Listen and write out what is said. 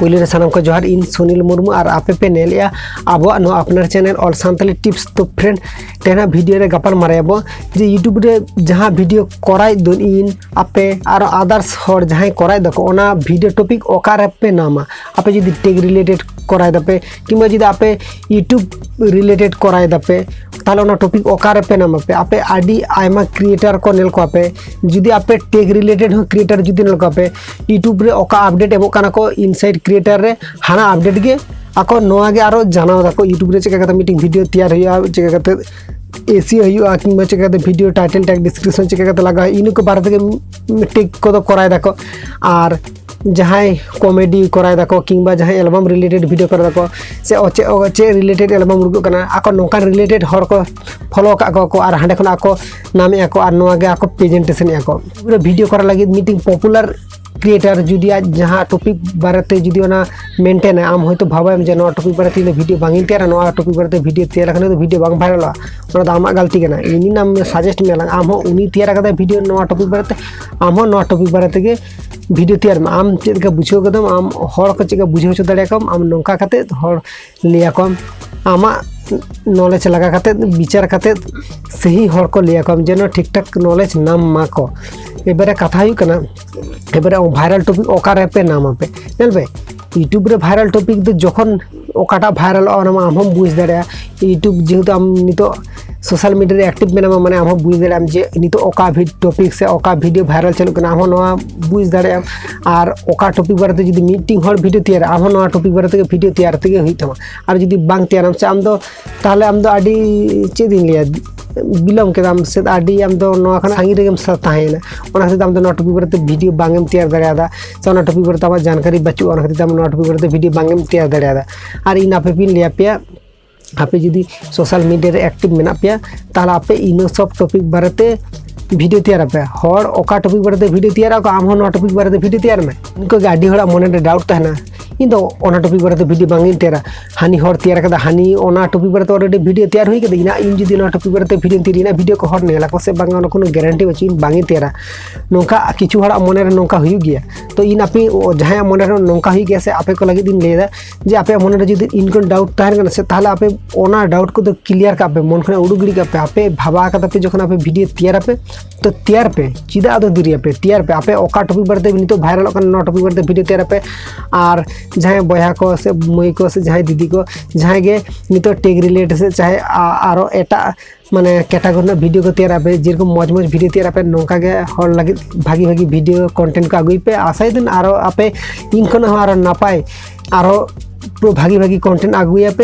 पहले सामान को जोहार इन सुनील मुर्मू और आपे पे नेलिया अब अपनार चैनल ऑल सान्ताली टिप्स। तो फ्रेंड तेना वीडियो रे गपाल माराबो जे यूट्यूब रे जहाँ वीडियो कराई दो इन आपे और अदर्स हर जहाँ कराई दको ओना वीडियो टॉपिक ओकारे पे नामा आपे जदि टेक रिलेटेड कराई दपे किंबा जदि आपे यूट्यूब रिलेटेड कराई दपे ताहले ओना टॉपिक ओकारे पे नामा पे आपे आडी आयमा क्रिएटर को नेल को आपे जदि आपे टेक रिलेटेड हो क्रिएटर जदि नेल को आपे यूट्यूब रे ओका अपडेट एमो काना को इनसाइड क्रिएटर रे हाना अपडेट गे आको नोआ गे आरो जानाव दाको यूट्यूब रे चेका कते मीटिंग वीडियो तैयार होया चेका कते एसी होया किंबा चेका कते वीडियो टाइटल टैग डिस्क्रिप्शन चेका कते लगा इन को बारे ते टेक को कराई दाको और जहाँ कॉमेडी कराई दाको किंबा जहाँ एल्बम रिलेटेड वीडियो कराई दाको से ओचे रिलेटेड एल्बम रुगो कना आको नोकान रिलेटेड हर को फॉलो का को और हांडे खन आको नामे आको और नोआ गे आको प्रेजेंटेशन आको पूरा वीडियो करा लगी मीटिंग पॉपुलर क्रिएटर जुदी जहाँ टॉपिक बारे जुदी मेंटेन आम होयतो भाबाम जे नोआ टॉपिक बारे वीडियो बांगी तैयार नोआ टॉपिक बारे वीडियो तैयार करने तो वीडियो बांग भाइरल ओना आमा गलती कना इनी नाम सजेस्ट मेला आम हो उनी तैयार करते वीडियो नोआ टॉपिक बारे आम हो नोआ टॉपिक बारे के वीडियो तैयार में आम चेक बुझाव कदम आम हर को चेक बुझाव हो दाड़ेयाकम आम नोंका कते हर लियाकम आमा नॉलेज लगा कते विचार कते सही हर को लियाकम जेनो ठीक ठाक नॉलेज नाम माको एबारे कथा हुई कना एबारे भाइरल टॉपिक ओकारे पे नाम पे नेलबे यूट्यूब रे भाइरल टॉपिक दो जखन ओकाटा भाइरल आम हम बुझ दाड़े यूट्यूब जेहेतु आम नितो सोशल मीडिया रे एक्टिव मेना माने आम बुझ दाड़े जे नितो ओका टॉपिक से ओका वीडियो भाइरल चलु कना आम नोआ बुझ दाड़े और ओका टॉपिक बारे जदि मीटिंग हर वीडियो तैयार आम नोआ टॉपिक बारे वीडियो तैयार तेगे हुई तमा और जदि बांग तैयार से आम दो ताहले आम दो आडी चेद इन लिया बिलम के दाम से आडी आम दो नोआ खना सांगी रेगम ताहेना ओना खातिर आम दो नोआ टॉपिक बारे वीडियो बांगेम तैयार दाड़ेयादा से ओना टॉपिक बारे आमा जानकारी बचु ओना खातिर आम नोआ टॉपिक बारे वीडियो बांगेम तैयार दाड़ेयादा और इन आपे पिन लिया पे आपे जदि सोशल मीडिया रे एक्टिव मेना पे ताहले आपे इन सब टॉपिक बारे वीडियो तैयार पे हर ओका टॉपिक बारे वीडियो तैयार को आम हो नोआ टॉपिक बारे वीडियो तैयार में इनको गाड़ी हड़ा मन रे डाउट तहना इन दो ओना टॉपिक बारे वीडियो बांगी तैयार हानि हर तैयार कदा हानि ओना टॉपिक बारे ऑलरेडी वीडियो तैयार हुई कदा इना इन जदि ओना टॉपिक बारे वीडियो तैयार वीडियो को हर नेला को से बांगा ओना कोनो गारंटी बची इन बांगी तैयार नोंका किछु हड़ा मन रे नोंका हुई गया तो इन आपे जहां मन रे नोंका हुई गया से आपे को लगी दिन लेदा जे आपे मन रे जदि इनको डाउट तहन कना से ताहले आपे ओना डाउट को तो क्लियर का पे मन खने उडुगड़ी का पे आपे भाबा का पे जखन आपे वीडियो तैयार पे तो तैयार पे चिदा दो दिरिया पे तैयार पे आपे ओका टॉपिक बारे नितो भाइरल कन नोआ टॉपिक बारे वीडियो तैयार पे और जहां बया को से मई को से जहां दीदी को जहां गे नितो टेक रिलेटेड से चाहे आरो एटा माने कैटेगरी वीडियो को तैयार पे जेरकम मौज मौज वीडियो तैयार पे नोका गे हर लगी भागी भागी वीडियो कंटेंट को आगुई पे आशाई दिन आरो आपे इन खन आरो नापाय आरो भागी भागी कंटेंट आगुई पे।